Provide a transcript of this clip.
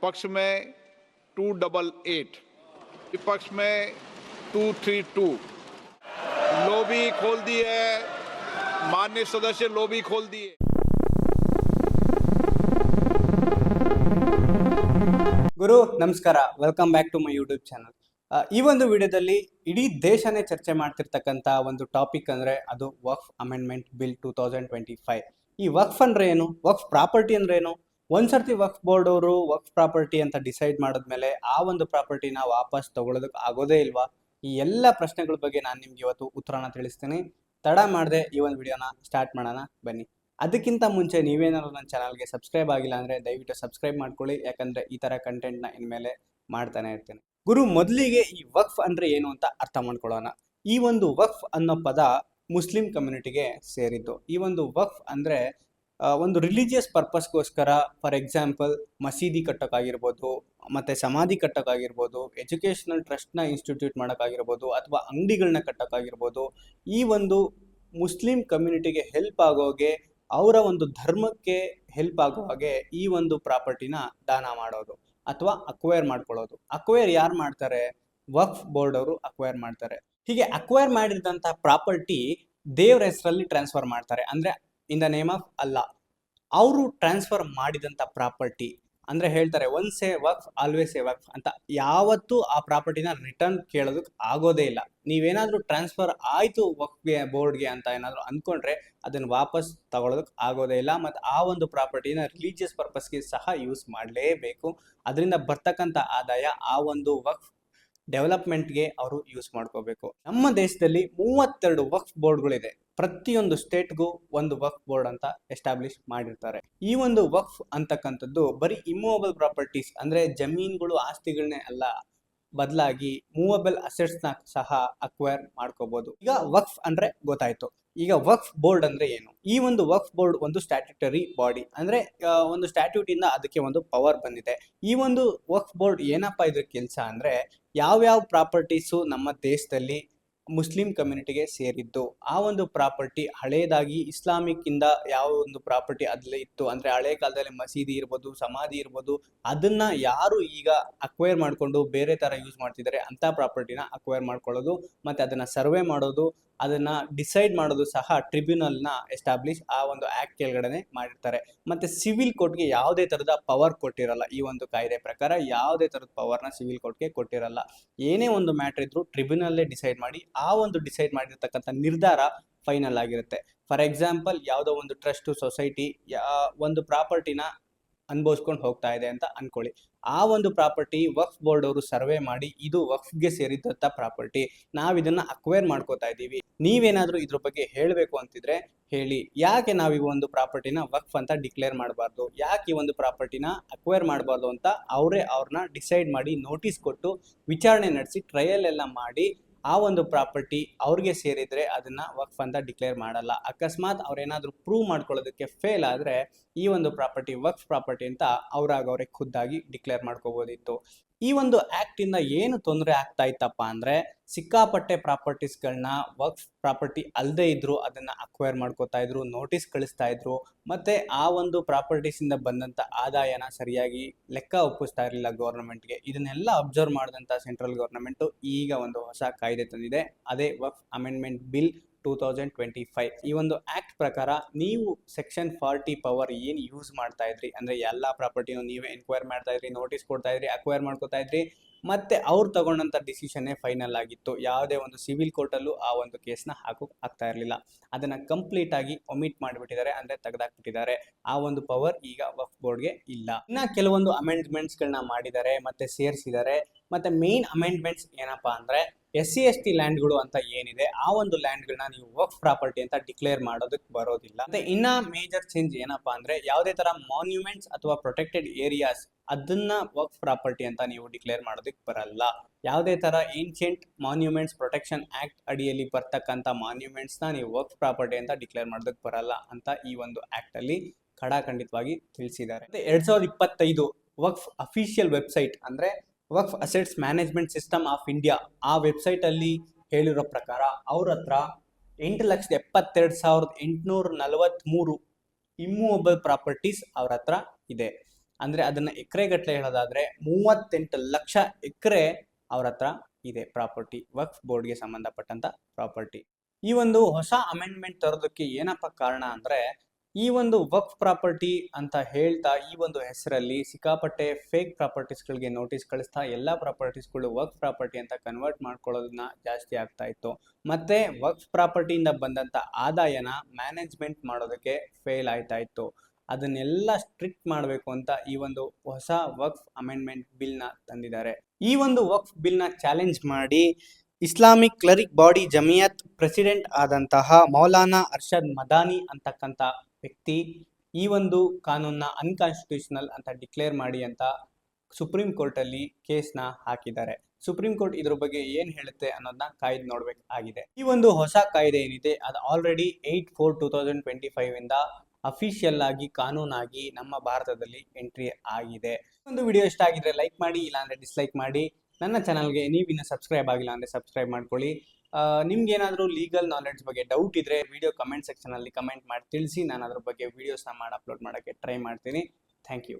पक्ष में 288, विपक्ष में 232। लॉबी खोल दी है, माननीय सदस्य लॉबी खोल दिए। ಗುರು ನಮಸ್ಕಾರ, welcome back to my YouTube channel. ಈ ಒಂದು ವಿಡಿಯೋದಲ್ಲಿ ಇಡೀ ದೇಶನೇ ಚರ್ಚೆ ಮಾಡ್ತಿರ್ತಕ್ಕಂಥ ಒಂದು ಟಾಪಿಕ್ ಅಂದರೆ ಅದು ವಕ್ಫ್ ಅಮೆಂಡ್ಮೆಂಟ್ ಬಿಲ್ 2025. ಈ ವಕ್ಫ್ ಅಂದ್ರೆ ಏನು, ವಕ್ಫ್ ಪ್ರಾಪರ್ಟಿ ಅಂದ್ರೆ ಏನು, ಒಂದ್ಸರ್ತಿ ವಕ್ಫ್ ಬೋರ್ಡ್ ಅವರು ವಕ್ಫ್ ಪ್ರಾಪರ್ಟಿ ಅಂತ ಡಿಸೈಡ್ ಮಾಡಿದ್ಮೇಲೆ ಆ ಒಂದು ಪ್ರಾಪರ್ಟಿನ ವಾಪಸ್ ತಗೊಳ್ಳೋದಕ್ಕೆ ಆಗೋದೇ ಇಲ್ವಾ? ಈ ಎಲ್ಲ ಪ್ರಶ್ನೆಗಳ ಬಗ್ಗೆ ನಾನು ನಿಮ್ಗೆ ಇವತ್ತು ಉತ್ತರನ ತಿಳಿಸ್ತೀನಿ. ತಡ ಮಾಡದೆ ಈ ಒಂದು ವಿಡಿಯೋನ ಸ್ಟಾರ್ಟ್ ಮಾಡೋಣ ಬನ್ನಿ. ಅದಕ್ಕಿಂತ ಮುಂಚೆ ನೀವೇನಾದ್ರು ನನ್ನ ಚಾನಲ್ಗೆ ಸಬ್ಸ್ಕ್ರೈಬ್ ಆಗಿಲ್ಲ ಅಂದರೆ ದಯವಿಟ್ಟು ಸಬ್ಸ್ಕ್ರೈಬ್ ಮಾಡ್ಕೊಳ್ಳಿ, ಯಾಕಂದರೆ ಈ ಥರ ಕಂಟೆಂಟ್ನ ಇನ್ಮೇಲೆ ಮಾಡ್ತಾನೆ ಇರ್ತೀನಿ. ಗುರು, ಮೊದಲಿಗೆ ಈ ವಕ್ಫ್ ಅಂದರೆ ಏನು ಅಂತ ಅರ್ಥ ಮಾಡ್ಕೊಳ್ಳೋಣ. ಈ ಒಂದು ವಕ್ಫ್ ಅನ್ನೋ ಪದ ಮುಸ್ಲಿಂ ಕಮ್ಯುನಿಟಿಗೆ ಸೇರಿದ್ದು. ಈ ಒಂದು ವಕ್ಫ್ ಅಂದರೆ ಒಂದು ರಿಲಿಜಿಯಸ್ ಪರ್ಪಸ್ಗೋಸ್ಕರ, ಫಾರ್ ಎಕ್ಸಾಂಪಲ್ ಮಸೀದಿ ಕಟ್ಟೋಕ್ಕಾಗಿರ್ಬೋದು, ಮತ್ತು ಸಮಾಧಿ ಕಟ್ಟೋಕ್ಕಾಗಿರ್ಬೋದು, ಎಜುಕೇಷನಲ್ ಟ್ರಸ್ಟ್ನ ಇನ್ಸ್ಟಿಟ್ಯೂಟ್ ಮಾಡೋಕ್ಕಾಗಿರ್ಬೋದು, ಅಥವಾ ಅಂಗಡಿಗಳನ್ನ ಕಟ್ಟೋಕ್ಕಾಗಿರ್ಬೋದು, ಈ ಒಂದು ಮುಸ್ಲಿಂ ಕಮ್ಯುನಿಟಿಗೆ ಹೆಲ್ಪ್ ಆಗೋಗೆ, ಅವರ ಒಂದು ಧರ್ಮಕ್ಕೆ ಹೆಲ್ಪ್ ಆಗೋ ಹಾಗೆ ಈ ಒಂದು ಪ್ರಾಪರ್ಟಿನ ದಾನ ಮಾಡೋದು ಅಥವಾ ಅಕ್ವೈರ್ ಮಾಡ್ಕೊಳ್ಳೋದು. ಅಕ್ವೈರ್ ಯಾರು ಮಾಡ್ತಾರೆ? ವಕ್ಫ್ ಬೋರ್ಡ್ ಅವರು ಅಕ್ವೈರ್ ಮಾಡ್ತಾರೆ. ಹೀಗೆ ಅಕ್ವೈರ್ ಮಾಡಿದಂಥ ಪ್ರಾಪರ್ಟಿ ದೇವ್ರ ಹೆಸರಲ್ಲಿ ಟ್ರಾನ್ಸ್ಫರ್ ಮಾಡ್ತಾರೆ, ಅಂದ್ರೆ ಇನ್ ದ ನೇಮ್ ಆಫ್ ಅಲ್ಲಾ. ಅವರು ಟ್ರಾನ್ಸ್ಫರ್ ಮಾಡಿದಂಥ ಪ್ರಾಪರ್ಟಿ ಅಂದ್ರೆ ಹೇಳ್ತಾರೆ once a Waqf always a Waqf ಅಂತ. ಯಾವತ್ತೂ ಆ ಪ್ರಾಪರ್ಟಿನ ರಿಟರ್ನ್ ಕೇಳೋದಕ್ಕೆ ಆಗೋದೇ ಇಲ್ಲ. ನೀವೇನಾದ್ರೂ ಟ್ರಾನ್ಸ್ಫರ್ ಆಯ್ತು ವಕ್ಫ್ಗೆ, ಬೋರ್ಡ್ಗೆ ಅಂತ ಏನಾದ್ರು ಅಂದ್ಕೊಂಡ್ರೆ ಅದನ್ನ ವಾಪಸ್ ತಗೊಳ್ಳೋದಕ್ಕೆ ಆಗೋದೇ ಇಲ್ಲ. ಮತ್ತು ಆ ಒಂದು ಪ್ರಾಪರ್ಟಿನ ರಿಲಿಜಿಯಸ್ ಪರ್ಪಸ್ಗೆ ಸಹ ಯೂಸ್ ಮಾಡಲೇಬೇಕು. ಅದರಿಂದ ಬರ್ತಕ್ಕಂಥ ಆದಾಯ ಆ ಒಂದು ವಕ್ಫ್ ಡೆವಲಪ್ಮೆಂಟ್ಗೆ ಅವರು ಯೂಸ್ ಮಾಡ್ಕೋಬೇಕು. ನಮ್ಮ ದೇಶದಲ್ಲಿ 32 ವಕ್ಫ್ ಬೋರ್ಡ್ಗಳಿದೆ. ಪ್ರತಿಯೊಂದು ಸ್ಟೇಟ್ಗೂ ಒಂದು ವಕ್ಫ್ ಬೋರ್ಡ್ ಅಂತ ಎಸ್ಟಾಬ್ಲಿಷ್ ಮಾಡಿರ್ತಾರೆ. ಈ ಒಂದು ವಕ್ಫ್ ಅಂತಕ್ಕಂಥದ್ದು ಬರೀ ಇಮ್ಮೂವಬಲ್ ಪ್ರಾಪರ್ಟೀಸ್ ಅಂದ್ರೆ ಜಮೀನುಗಳು, ಆಸ್ತಿಗಳನ್ನೇ ಅಲ್ಲ, ಬದಲಾಗಿ ಮೂವಬಲ್ ಅಸೆಟ್ಸ್ನ ಸಹ ಅಕ್ವೈರ್ ಮಾಡ್ಕೋಬಹುದು. ಈಗ ವಕ್ಫ್ ಅಂದ್ರೆ ಗೊತ್ತಾಯ್ತು. ಈಗ ವಕ್ಫ್ ಬೋರ್ಡ್ ಅಂದ್ರೆ ಏನು? ಈ ಒಂದು ವಕ್ಫ್ ಬೋರ್ಡ್ ಒಂದು ಸ್ಟ್ಯಾಟ್ಯೂಟರಿ ಬಾಡಿ, ಅಂದ್ರೆ ಒಂದು ಸ್ಟ್ಯಾಟ್ಯೂಟ್ ಇಂದ ಅದಕ್ಕೆ ಒಂದು ಪವರ್ ಬಂದಿದೆ. ಈ ಒಂದು ವಕ್ಫ್ ಬೋರ್ಡ್ ಏನಪ್ಪಾ ಇದ್ರ ಕೆಲಸ ಅಂದ್ರೆ, ಯಾವ್ಯಾವ ಪ್ರಾಪರ್ಟೀಸು ನಮ್ಮ ದೇಶದಲ್ಲಿ ಮುಸ್ಲಿಂ ಕಮ್ಯುನಿಟಿಗೆ ಸೇರಿದ್ದು, ಆ ಒಂದು ಪ್ರಾಪರ್ಟಿ ಹಳೇದಾಗಿ ಇಸ್ಲಾಮಿಕ್ ಇಂದ ಯಾವ ಒಂದು ಪ್ರಾಪರ್ಟಿ ಅದ್ರಲ್ಲಿ ಇತ್ತು ಅಂದ್ರೆ ಹಳೆ ಕಾಲದಲ್ಲಿ ಮಸೀದಿ ಇರ್ಬೋದು, ಸಮಾಧಿ ಇರ್ಬೋದು, ಅದನ್ನ ಯಾರು ಈಗ ಅಕ್ವೈರ್ ಮಾಡ್ಕೊಂಡು ಬೇರೆ ತರ ಯೂಸ್ ಮಾಡ್ತಿದ್ದಾರೆ ಅಂತ ಪ್ರಾಪರ್ಟಿನ ಅಕ್ವೈರ್ ಮಾಡ್ಕೊಳ್ಳೋದು, ಮತ್ತೆ ಅದನ್ನ ಸರ್ವೆ ಮಾಡೋದು, ಅದನ್ನ ಡಿಸೈಡ್ ಮಾಡೋದು ಸಹ ಟ್ರಿಬ್ಯುನಲ್ನ ಎಸ್ಟಾಬ್ಲಿಷ್ ಆ ಒಂದು ಆಕ್ಟ್ ಕೆಳಗಡೆ ಮಾಡಿರ್ತಾರೆ. ಮತ್ತೆ ಸಿವಿಲ್ ಕೋರ್ಟ್ಗೆ ಯಾವುದೇ ತರದ ಪವರ್ ಕೊಟ್ಟಿರಲ್ಲ. ಈ ಒಂದು ಕಾಯ್ದೆ ಪ್ರಕಾರ ಯಾವುದೇ ತರದ ಪವರ್ನ ಸಿವಿಲ್ ಕೋರ್ಟ್ಗೆ ಕೊಟ್ಟಿರಲ್ಲ. ಏನೇ ಒಂದು ಮ್ಯಾಟರ್ ಇದ್ರು ಟ್ರಿಬ್ಯುನಲ್ಲೇ ಡಿಸೈಡ್ ಮಾಡಿ ಆ ಒಂದು ಡಿಸೈಡ್ ಮಾಡಿರ್ತಕ್ಕಂಥ ನಿರ್ಧಾರ ಫೈನಲ್ ಆಗಿರುತ್ತೆ. ಫಾರ್ ಎಕ್ಸಾಂಪಲ್, ಯಾವುದೋ ಒಂದು ಟ್ರಸ್ಟ್, ಸೊಸೈಟಿ ಒಂದು ಪ್ರಾಪರ್ಟಿನ ಅನುಭವಿಸ್ಕೊಂಡು ಹೋಗ್ತಾ ಇದೆ ಅಂತ ಅನ್ಕೊಳ್ಳಿ. ಆ ಒಂದು ಪ್ರಾಪರ್ಟಿ ವಕ್ಫ್ ಬೋರ್ಡ್ ಅವರು ಸರ್ವೆ ಮಾಡಿ ಇದು ವಕ್ಫ್ಗೆ ಸೇರಿದಂತ ಪ್ರಾಪರ್ಟಿ, ನಾವ್ ಇದನ್ನ ಅಕ್ವೈರ್ ಮಾಡ್ಕೋತಾ ಇದ್ದೀವಿ, ನೀವೇನಾದ್ರೂ ಇದ್ರ ಬಗ್ಗೆ ಹೇಳಬೇಕು ಅಂತಿದ್ರೆ ಹೇಳಿ. ಯಾಕೆ ನಾವು ಈ ಒಂದು ಪ್ರಾಪರ್ಟಿನ ವಕ್ಫ್ ಅಂತ ಡಿಕ್ಲೇರ್ ಮಾಡಬಾರ್ದು, ಯಾಕೆ ಈ ಒಂದು ಪ್ರಾಪರ್ಟಿನ ಅಕ್ವೈರ್ ಮಾಡಬಾರ್ದು ಅಂತ ಅವ್ರನ್ನ ಡಿಸೈಡ್ ಮಾಡಿ ನೋಟಿಸ್ ಕೊಟ್ಟು ವಿಚಾರಣೆ ನಡೆಸಿ ಟ್ರಯಲ್ ಎಲ್ಲ ಮಾಡಿ ಆ ಒಂದು ಪ್ರಾಪರ್ಟಿ ಅವ್ರಿಗೆ ಸೇರಿದ್ರೆ ಅದನ್ನ ವಕ್ಫ್ ಅಂತ ಡಿಕ್ಲೇರ್ ಮಾಡಲ್ಲ. ಅಕಸ್ಮಾತ್ ಅವ್ರೇನಾದ್ರೂ ಪ್ರೂವ್ ಮಾಡ್ಕೊಳ್ಳೋದಕ್ಕೆ ಫೇಲ್ ಆದ್ರೆ ಈ ಒಂದು ಪ್ರಾಪರ್ಟಿ ವಕ್ಫ್ ಪ್ರಾಪರ್ಟಿ ಅಂತ ಅವ್ರಾಗವ್ರೆ ಖುದ್ದಾಗಿ ಡಿಕ್ಲೇರ್ ಮಾಡ್ಕೋಬೋದಿತ್ತು. ಈ ಒಂದು ಆಕ್ಟ್ ಇಂದ ಏನು ತೊಂದರೆ ಆಗ್ತಾ ಇತ್ತಪ್ಪ ಅಂದ್ರೆ, ಸಿಕ್ಕಾಪಟ್ಟೆ ಪ್ರಾಪರ್ಟೀಸ್ಗಳನ್ನ ವಕ್ಫ್ ಪ್ರಾಪರ್ಟಿ ಅಲ್ಲದೆ ಇದ್ರು ಅದನ್ನ ಅಕ್ವೈರ್ ಮಾಡ್ಕೋತಾ ಇದ್ರು, ನೋಟಿಸ್ ಕಳಿಸ್ತಾ ಇದ್ರು, ಮತ್ತೆ ಆ ಒಂದು ಪ್ರಾಪರ್ಟೀಸ್ ಇಂದ ಬಂದಂತ ಆದಾಯನ ಸರಿಯಾಗಿ ಲೆಕ್ಕ ಒಪ್ಪಿಸ್ತಾ ಇರಲಿಲ್ಲ ಗೌರ್ಮೆಂಟ್ಗೆ. ಇದನ್ನೆಲ್ಲ ಅಬ್ಸರ್ವ್ ಮಾಡಿದಂತ ಸೆಂಟ್ರಲ್ ಗೌರ್ಮೆಂಟ್ ಈಗ ಒಂದು ಹೊಸ ಕಾಯ್ದೆ ತಂದಿದೆ, ಅದೇ ವಕ್ಫ್ ಅಮೆಂಡ್ಮೆಂಟ್ ಬಿಲ್ 2025. ಈ ಒಂದು ಆಕ್ಟ್ ಪ್ರಕಾರ ನೀವು ಸೆಕ್ಷನ್ 40 ಪವರ್ ಏನು ಯೂಸ್ ಮಾಡ್ತಾ ಇದ್ರಿ ಅಂದ್ರೆ ಎಲ್ಲಾ ಪ್ರಾಪರ್ಟಿನೂ ನೀವೇ ಎನ್ಕ್ವೈರ್ ಮಾಡ್ತಾ ಇದ್ರಿ, ನೋಟಿಸ್ ಕೊಡ್ತಾ ಇದ್ರಿ, ಅಕ್ವೈರ್ ಮಾಡ್ಕೋತಾ ಇದ್ರಿ, ಮತ್ತೆ ಅವ್ರು ತಗೊಂಡಂತ ಡಿಸಿಷನ್ನೇ ಫೈನಲ್ ಆಗಿತ್ತು. ಯಾವುದೇ ಒಂದು ಸಿವಿಲ್ ಕೋರ್ಟಲ್ಲೂ ಆ ಒಂದು ಕೇಸ್ನ ಆಗ್ತಾ ಇರಲಿಲ್ಲ. ಅದನ್ನ ಕಂಪ್ಲೀಟ್ ಆಗಿ ಒಮಿಟ್ ಮಾಡಿಬಿಟ್ಟಿದ್ದಾರೆ, ಅಂದ್ರೆ ತೆಗೆದಾಕ್ಬಿಟ್ಟಿದ್ದಾರೆ. ಆ ಒಂದು ಪವರ್ ಈಗ ವಕ್ಫ್ ಬೋರ್ಡ್ಗೆ ಇಲ್ಲ. ಇನ್ನ ಕೆಲವೊಂದು ಅಮೆಂಡ್ಮೆಂಟ್ಸ್ಗಳನ್ನ ಮಾಡಿದ್ದಾರೆ ಮತ್ತೆ ಸೇರಿಸಿದ್ದಾರೆ. ಮತ್ತೆ ಮೇನ್ ಅಮೆಂಡ್ಮೆಂಟ್ಸ್ ಏನಪ್ಪಾ ಅಂದ್ರೆ, SC/ST ಲ್ಯಾಂಡ್ಗಳು ಅಂತ ಏನಿದೆ ಆ ಒಂದು ಲ್ಯಾಂಡ್ಗಳನ್ನ ನೀವು ವಕ್ಫ್ ಪ್ರಾಪರ್ಟಿ ಅಂತ ಡಿಕ್ಲೇರ್ ಮಾಡೋದಕ್ಕೆ ಬರೋದಿಲ್ಲ. ಮತ್ತೆ ಇನ್ನ ಮೇಜರ್ ಚೇಂಜ್ ಏನಪ್ಪಾ ಅಂದ್ರೆ, ಯಾವುದೇ ತರ ಮಾನ್ಯುಮೆಂಟ್ಸ್ ಅಥವಾ ಪ್ರೊಟೆಕ್ಟೆಡ್ ಏರಿಯಾಸ್ ಅದನ್ನ ವಕ್ಫ್ ಪ್ರಾಪರ್ಟಿ ಅಂತ ನೀವು ಡಿಕ್ಲೇರ್ ಮಾಡೋದಕ್ಕೆ ಬರಲ್ಲ. ಯಾವುದೇ ತರ ಏನ್ಷಿಯಂಟ್ ಮಾನ್ಯುಮೆಂಟ್ಸ್ ಪ್ರೊಟೆಕ್ಷನ್ ಆಕ್ಟ್ ಅಡಿಯಲ್ಲಿ ಬರ್ತಕ್ಕಂಥ ಮಾನ್ಯುಮೆಂಟ್ಸ್ ನ ನೀವು ವಕ್ಫ್ ಪ್ರಾಪರ್ಟಿ ಅಂತ ಡಿಕ್ಲೇರ್ ಮಾಡೋದಕ್ಕೆ ಬರಲ್ಲ ಅಂತ ಈ ಒಂದು ಆಕ್ಟ್ ಅಲ್ಲಿ ಖಡಾಖಂಡಿತವಾಗಿ ತಿಳಿಸಿದ್ದಾರೆ. 2025 ವಕ್ಫ್ ಅಫಿಷಿಯಲ್ ವೆಬ್ಸೈಟ್ ಅಂದ್ರೆ Waqf assets management system of India, ಆ ವೆಬ್ಸೈಟ್ ಅಲ್ಲಿ ಹೇಳಿರೋ ಪ್ರಕಾರ ಅವ್ರ ಹತ್ರ 8,72,843 ಇಮ್ಮೂವಬಲ್ ಪ್ರಾಪರ್ಟೀಸ್ ಅವ್ರ ಹತ್ರ ಇದೆ. ಅಂದ್ರೆ ಅದನ್ನ ಎಕರೆಗಟ್ಟಲೆ ಹೇಳೋದಾದ್ರೆ 38 ಲಕ್ಷ ಎಕರೆ ಅವ್ರ ಹತ್ರ ಇದೆ ಪ್ರಾಪರ್ಟಿ, ವಕ್ಫ್ ಬೋರ್ಡ್ಗೆ ಸಂಬಂಧಪಟ್ಟಂತ ಪ್ರಾಪರ್ಟಿ. ಈ ಒಂದು ಹೊಸ ಅಮೆಂಡ್ಮೆಂಟ್ ತರೋದಕ್ಕೆ ಏನಪ್ಪ ಕಾರಣ ಅಂದ್ರೆ, ಈ ಒಂದು ವಕ್ಫ್ ಪ್ರಾಪರ್ಟಿ ಅಂತ ಹೇಳ್ತಾ ಈ ಒಂದು ಹೆಸರಲ್ಲಿ ಸಿಕ್ಕಾಪಟ್ಟೆ ಫೇಕ್ ಪ್ರಾಪರ್ಟೀಸ್ಗಳಿಗೆ ನೋಟಿಸ್ ಕಳಿಸ್ತಾ ಎಲ್ಲಾ ಪ್ರಾಪರ್ಟೀಸ್ಗಳು ವಕ್ಫ್ ಪ್ರಾಪರ್ಟಿ ಅಂತ ಕನ್ವರ್ಟ್ ಮಾಡ್ಕೊಳ್ಳೋದನ್ನ ಜಾಸ್ತಿ ಆಗ್ತಾ ಇತ್ತು. ಮತ್ತೆ ವಕ್ಫ್ ಪ್ರಾಪರ್ಟಿಯಿಂದ ಬಂದಂತ ಆದಾಯನ ಮ್ಯಾನೇಜ್ಮೆಂಟ್ ಮಾಡೋದಕ್ಕೆ ಫೇಲ್ ಆಯ್ತಾ ಇತ್ತು. ಅದನ್ನೆಲ್ಲ ಸ್ಟ್ರಿಕ್ಟ್ ಮಾಡಬೇಕು ಅಂತ ಈ ಒಂದು ಹೊಸ ವಕ್ಫ್ ಅಮೆಂಡ್ಮೆಂಟ್ ಬಿಲ್ ನ ತಂದಿದ್ದಾರೆ. ಈ ಒಂದು ವಕ್ಫ್ ಬಿಲ್ ನ ಚಾಲೆಂಜ್ ಮಾಡಿ ಇಸ್ಲಾಮಿಕ್ ಕ್ಲರಿಕ್ ಬಾಡಿ ಜಮಿಯತ್ ಪ್ರೆಸಿಡೆಂಟ್ ಆದಂತಹ ಮೌಲಾನಾ ಅರ್ಷದ್ ಮದಾನಿ ಅಂತಕ್ಕಂಥ ವ್ಯಕ್ತಿ ಈ ಒಂದು ಕಾನೂನನ್ನ ಅನ್ಕಾನ್ಸ್ಟಿಟ್ಯೂಷನಲ್ ಅಂತ ಡಿಕ್ಲೇರ್ ಮಾಡಿ ಅಂತ ಸುಪ್ರೀಂ ಕೋರ್ಟ್ ಅಲ್ಲಿ ಕೇಸ್ನ ಹಾಕಿದ್ದಾರೆ. ಸುಪ್ರೀಂ ಕೋರ್ಟ್ ಇದ್ರ ಬಗ್ಗೆ ಏನ್ ಹೇಳುತ್ತೆ ಅನ್ನೋದನ್ನ ಕಾಯ್ದು ನೋಡ್ಬೇಕಾಗಿದೆ. ಈ ಒಂದು ಹೊಸ ಕಾಯ್ದೆ ಏನಿದೆ ಅದು ಆಲ್ರೆಡಿ 8/4/2025 ಇಂದ ಅಫಿಷಿಯಲ್ ಆಗಿ ಕಾನೂನಾಗಿ ನಮ್ಮ ಭಾರತದಲ್ಲಿ ಎಂಟ್ರಿ ಆಗಿದೆ. ಒಂದು ವಿಡಿಯೋ ಇಷ್ಟ ಆಗಿದ್ರೆ ಲೈಕ್ ಮಾಡಿ, ಇಲ್ಲಾಂದ್ರೆ ಡಿಸ್ಲೈಕ್ ಮಾಡಿ. ನನ್ನ ಚಾನಲ್ಗೆ ನೀವಿನ್ನು ಸಬ್ಸ್ಕ್ರೈಬ್ ಆಗಿಲ್ಲ ಅಂದ್ರೆ ಸಬ್ಸ್ಕ್ರೈಬ್ ಮಾಡ್ಕೊಳ್ಳಿ. ನಿಮ್ಗೆ ಏನಾದರೂ ಲೀಗಲ್ ನಾಲೆಡ್ಜ್ ಬಗ್ಗೆ ಡೌಟ್ ಇದ್ರೆ ವಿಡಿಯೋ ಕಮೆಂಟ್ ಸೆಕ್ಷನ್ ಅಲ್ಲಿ ಕಮೆಂಟ್ ಮಾಡಿ ತಿಳಿಸಿ. ನಾನು ಅದ್ರ ಬಗ್ಗೆ ವಿಡಿಯೋಸ್ನ ಮಾಡಿ ಅಪ್ಲೋಡ್ ಮಾಡೋಕ್ಕೆ ಟ್ರೈ ಮಾಡ್ತೀನಿ. Thank you.